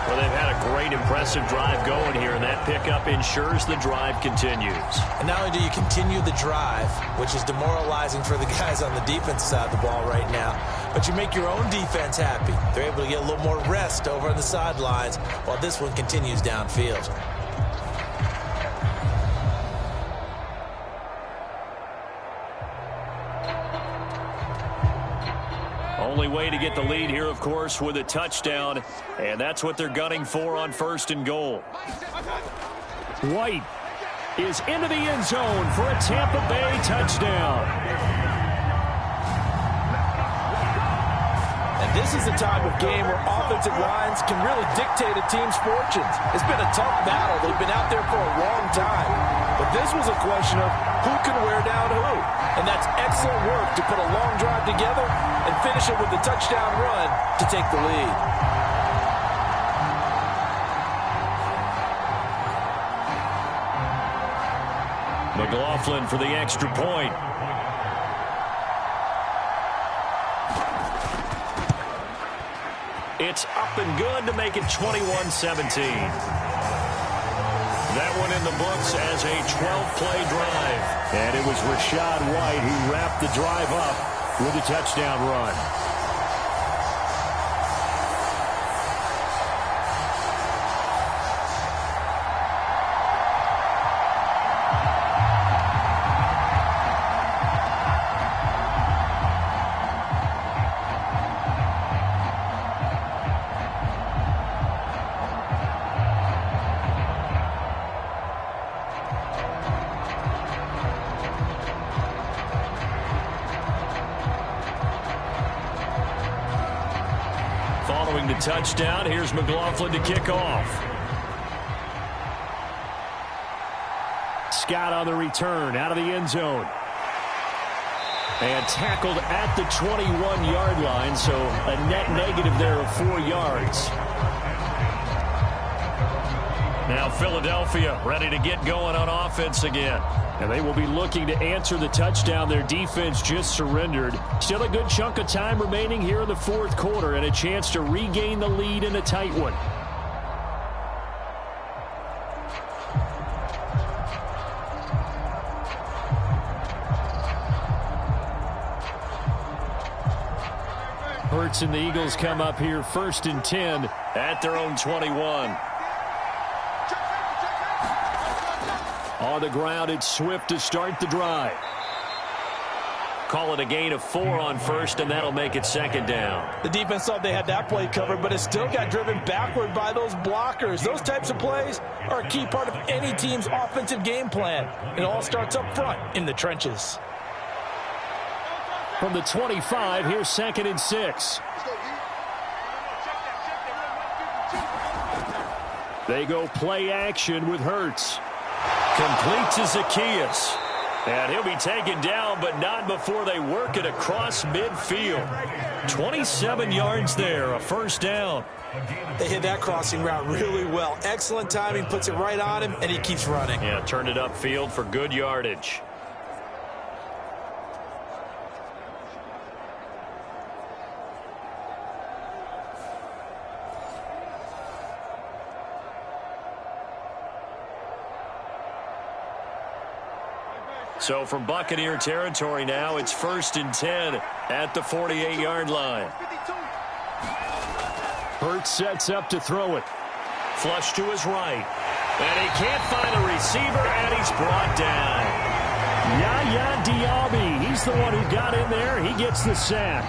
Well, they've had a great, impressive drive going here, and that pickup ensures the drive continues. And not only do you continue the drive, which is demoralizing for the guys on the defense side of the ball right now, but you make your own defense happy. They're able to get a little more rest over on the sidelines while this one continues downfield. Only way to get the lead here, of course, with a touchdown, and that's what they're gunning for on 1st and goal. White is into the end zone for a Tampa Bay touchdown. And this is the type of game where offensive lines can really dictate a team's fortunes. It's been a tough battle. They've been out there for a long time. But this was a question of who can wear down who. And that's excellent work to put a long drive together and finish it with a touchdown run to take the lead. McLaughlin for the extra point. It's up and good to make it 21-17. That one in the books as a 12-play drive. And it was Rachaad White who wrapped the drive up with a touchdown run. Following the touchdown, here's McLaughlin to kick off. Scott on the return out of the end zone. And tackled at the 21-yard line, so a net negative there of 4 yards. Now Philadelphia ready to get going on offense again. And they will be looking to answer the touchdown their defense just surrendered. Still a good chunk of time remaining here in the fourth quarter and a chance to regain the lead in a tight one. Hurts and the Eagles come up here 1st and 10 at their own 21. On the ground, it's Swift to start the drive. Call it a gain of 4 on first, and that'll make it 2nd down. The defense thought they had that play covered, but it still got driven backward by those blockers. Those types of plays are a key part of any team's offensive game plan. It all starts up front in the trenches. From the 25, here's 2nd and 6. They go play action with Hurts. Complete to Zacchaeus. And he'll be taken down, but not before they work it across midfield. 27 yards there, a 1st down. They hit that crossing route really well. Excellent timing, puts it right on him, and he keeps running. Yeah, turned it upfield for good yardage. So from Buccaneer territory now, it's 1st and 10 at the 48-yard line. Hurts sets up to throw it. Flush to his right. And he can't find a receiver, and he's brought down. Yaya Diaby, he's the one who got in there. He gets the sack.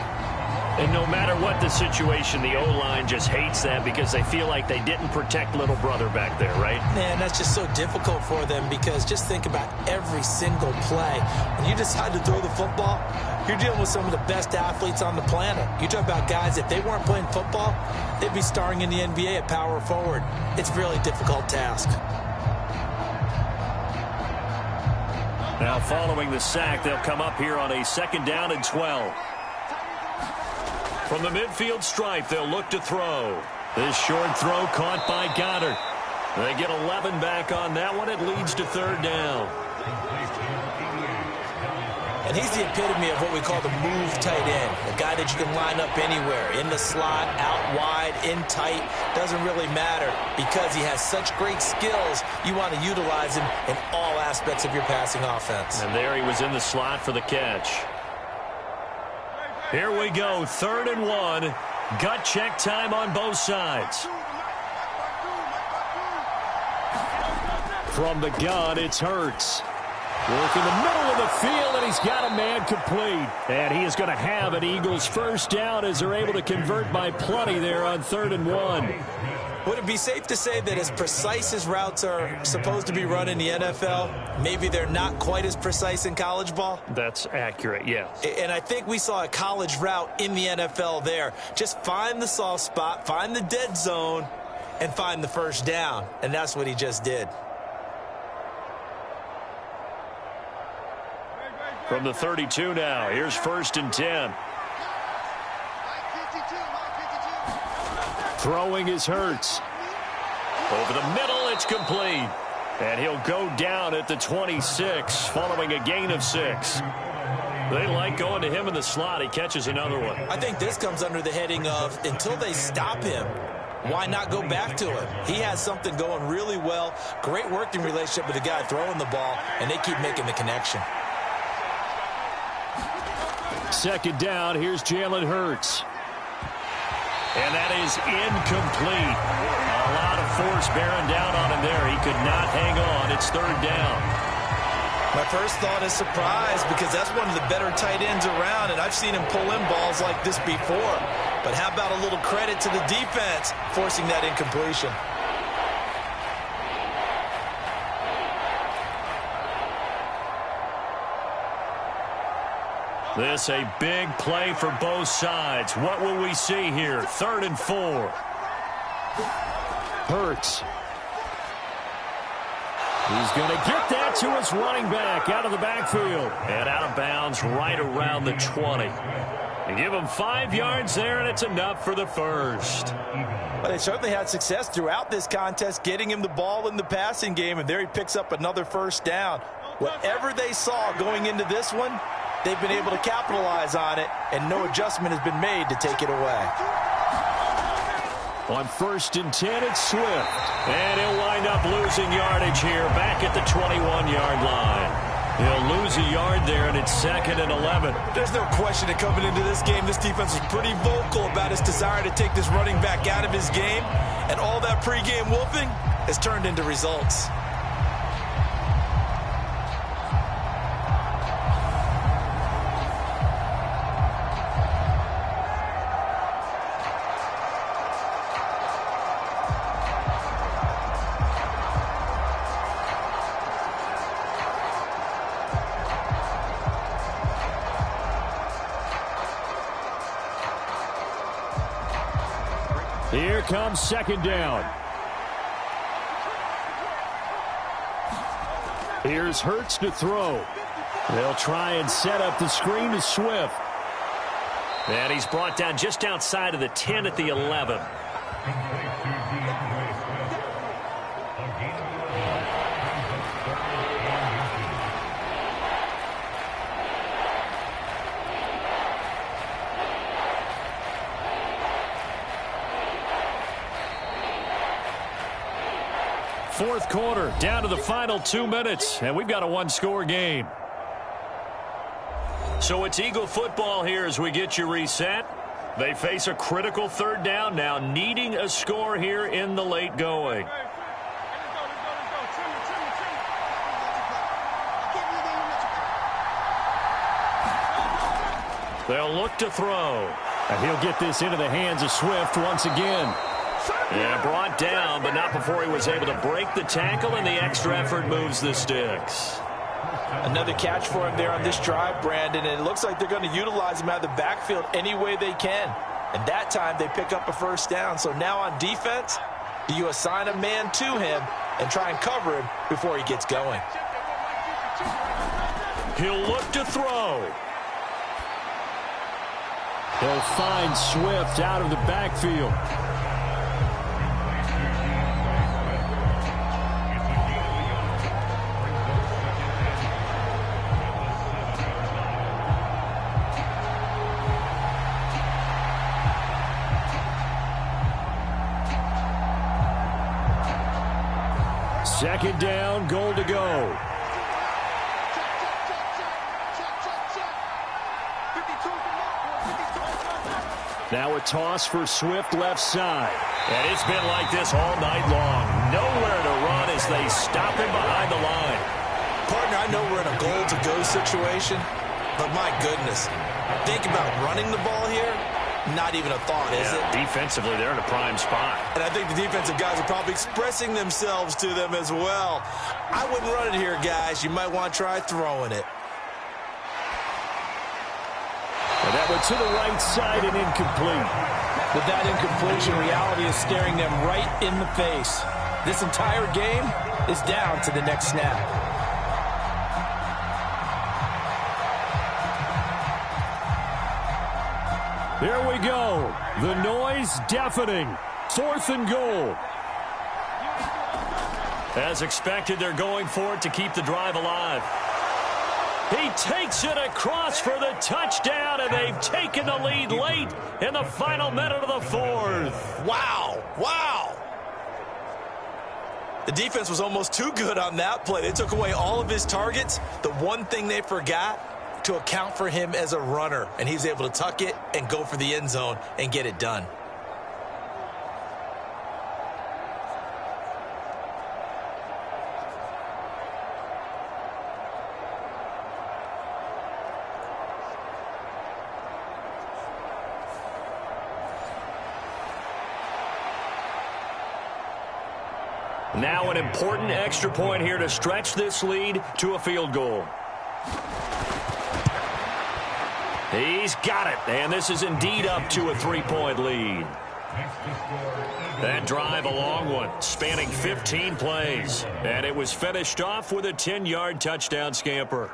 And no matter what the situation, the O-line just hates that because they feel like they didn't protect little brother back there, right? Man, that's just so difficult for them because just think about every single play. When you decide to throw the football, you're dealing with some of the best athletes on the planet. You talk about guys, if they weren't playing football, they'd be starring in the NBA at power forward. It's a really difficult task. Now following the sack, they'll come up here on a 2nd down and 12. From the midfield stripe, they'll look to throw. This short throw caught by Goddard. They get 11 back on that one. It leads to 3rd down. And he's the epitome of what we call the move tight end. A guy that you can line up anywhere. In the slot, out wide, in tight. Doesn't really matter because he has such great skills. You want to utilize him in all aspects of your passing offense. And there he was in the slot for the catch. Here we go, 3rd and 1. Gut check time on both sides. From the gun, it's Hurts. Working the middle of the field, and he's got a man complete. And he is going to have an Eagles 1st down as they're able to convert by plenty there on 3rd and 1. Would it be safe to say that as precise as routes are supposed to be run in the NFL, maybe they're not quite as precise in college ball? That's accurate, yeah. And I think we saw a college route in the NFL there. Just find the soft spot, find the dead zone, and find the 1st down. And that's what he just did. From the 32 now, here's 1st and 10. Throwing is Hurts. Over the middle, it's complete. And he'll go down at the 26 following a gain of 6. They like going to him in the slot. He catches another one. I think this comes under the heading of until they stop him, why not go back to him? He has something going really well. Great working relationship with the guy throwing the ball, and they keep making the connection. Second down, here's Jalen Hurts. And that is incomplete. A lot of force bearing down on him there. He could not hang on. It's third down. My first thought is surprise because that's one of the better tight ends around, and I've seen him pull in balls like this before. But how about a little credit to the defense forcing that incompletion? This a big play for both sides. What will we see here? 3rd and 4. Hurts. He's going to get that to his running back out of the backfield. And out of bounds right around the 20. They give him 5 yards there, and it's enough for the first. Well, they certainly had success throughout this contest getting him the ball in the passing game, and there he picks up another first down. Whatever they saw going into this one, they've been able to capitalize on it, and no adjustment has been made to take it away. On 1st and 10, it's Swift. And he'll wind up losing yardage here back at the 21-yard line. He'll lose a yard there, and it's 2nd and 11. There's no question that coming into this game, this defense was pretty vocal about his desire to take this running back out of his game, and all that pregame wolfing has turned into results. Here comes 2nd down. Here's Hurts to throw. They'll try and set up the screen to Swift. And he's brought down just outside of the 10 at the 11. Fourth quarter, down to the final 2 minutes, and we've got a one-score game. So it's Eagle football here as we get you reset. They face a critical 3rd down now, needing a score here in the late going. They'll look to throw. And he'll get this into the hands of Swift once again. Yeah, brought down, but not before he was able to break the tackle, and the extra effort moves the sticks. Another catch for him there on this drive, Brandon, and it looks like they're going to utilize him out of the backfield any way they can. And that time they pick up a first down. So now on defense, do you assign a man to him and try and cover him before he gets going? He'll look to throw. He'll find Swift out of the backfield. Second down, goal to go. Now a toss for Swift left side. And it's been like this all night long. Nowhere to run as they stop him behind the line. Partner, I know we're in a goal-to-go situation, but my goodness, think about running the ball here. Not even a thought, is it? Defensively, they're in a prime spot. And I think the defensive guys are probably expressing themselves to them as well. I wouldn't run it here, guys. You might want to try throwing it. And that went to the right side and incomplete. With that incompletion, reality is staring them right in the face. This entire game is down to the next snap. Here we go. The noise deafening. 4th and goal. As expected, they're going for it to keep the drive alive. He takes it across for the touchdown, and they've taken the lead late in the final minute of the fourth. Wow. Wow. The defense was almost too good on that play. They took away all of his targets. The one thing they forgot, to account for him as a runner, and he's able to tuck it and go for the end zone and get it done. Now an important extra point here to stretch this lead to a field goal. He's got it, and this is indeed up to a 3-point lead. That drive, a long one, spanning 15 plays, and it was finished off with a 10-yard touchdown scamper.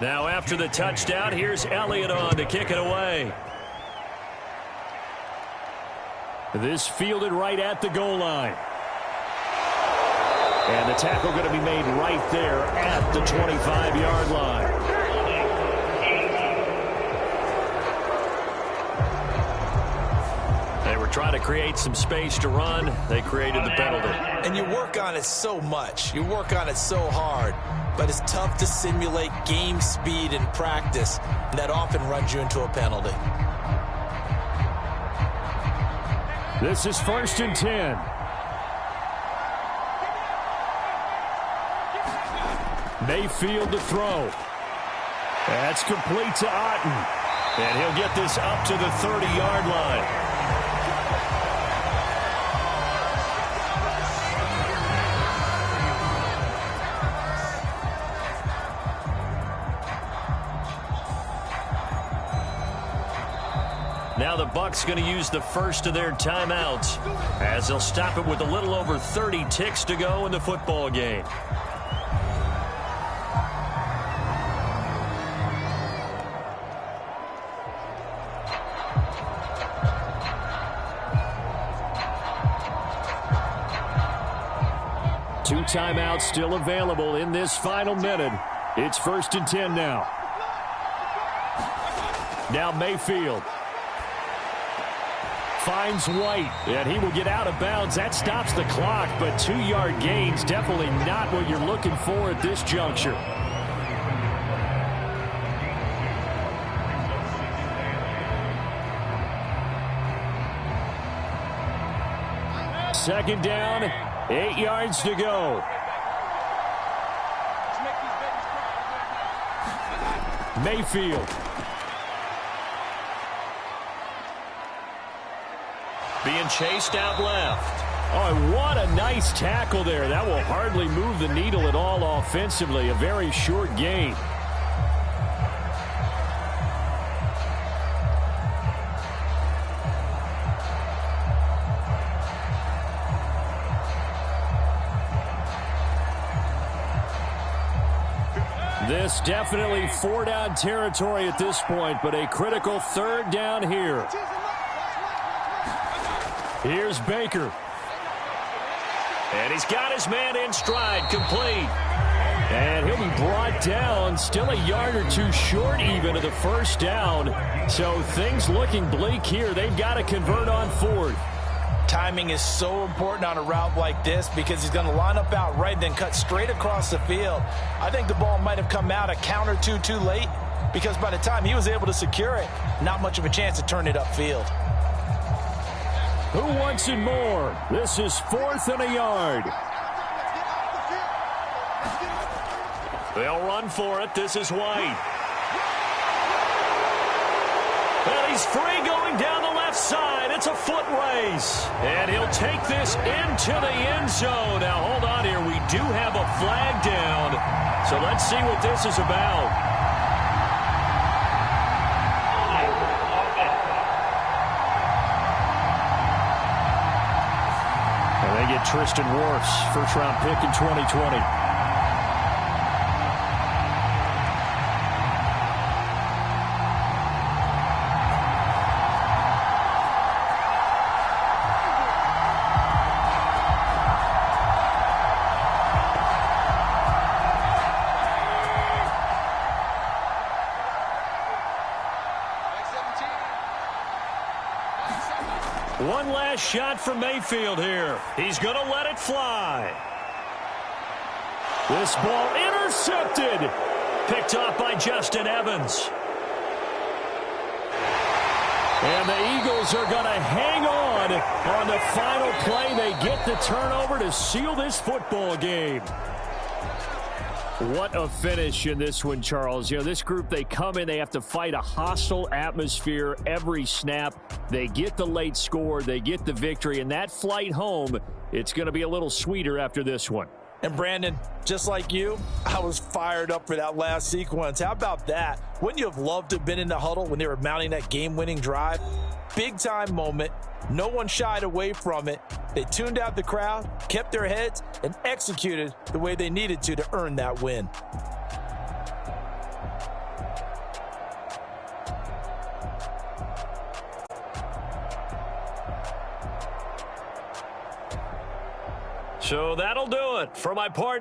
Now after the touchdown, here's Elliott on to kick it away. This fielded right at the goal line. And the tackle going to be made right there at the 25-yard line. They were trying to create some space to run. They created the penalty. And you work on it so much. You work on it so hard. But it's tough to simulate game speed in practice, and that often runs you into a penalty. This is 1st and 10. Mayfield to throw. That's complete to Otten. And he'll get this up to the 30-yard line. Now the Bucs going to use the first of their timeouts as they'll stop it with a little over 30 ticks to go in the football game. Two timeouts still available in this final minute. It's 1st and 10 now. Now Mayfield finds White, and he will get out of bounds. That stops the clock, but 2-yard gains, definitely not what you're looking for at this juncture. Second down, 8 yards to go. Mayfield. Being chased out left. Oh, what a nice tackle there. That will hardly move the needle at all offensively. A very short gain. This definitely 4-down territory at this point, but a critical 3rd down here. Here's Baker. And he's got his man in stride, complete. And he'll be brought down, still a yard or two short even of the 1st down. So things looking bleak here. They've got to convert on 4th. Timing is so important on a route like this because he's going to line up out right, then cut straight across the field. I think the ball might have come out a count or two too late because by the time he was able to secure it, not much of a chance to turn it upfield. Who wants it more? This is 4th and a yard. They'll run for it. This is White. And he's free going down the left side. It's a foot race. And he'll take this into the end zone. Now, hold on here. We do have a flag down. So let's see what this is about. They get Tristan Wirfs, first-round pick in 2020. One last shot from Mayfield here. He's going to let it fly. This ball intercepted. Picked off by Justin Evans. And the Eagles are going to hang on the final play. They get the turnover to seal this football game. What a finish in this one, Charles. You know, this group, they come in, they have to fight a hostile atmosphere every snap. They get the late score, they get the victory, and that flight home, it's going to be a little sweeter after this one. And Brandon, just like you, I was fired up for that last sequence. How about that? Wouldn't you have loved to have been in the huddle when they were mounting that game-winning drive? Big-time moment. No one shied away from it. They tuned out the crowd, kept their heads, and executed the way they needed to earn that win. So that'll do it for my partner.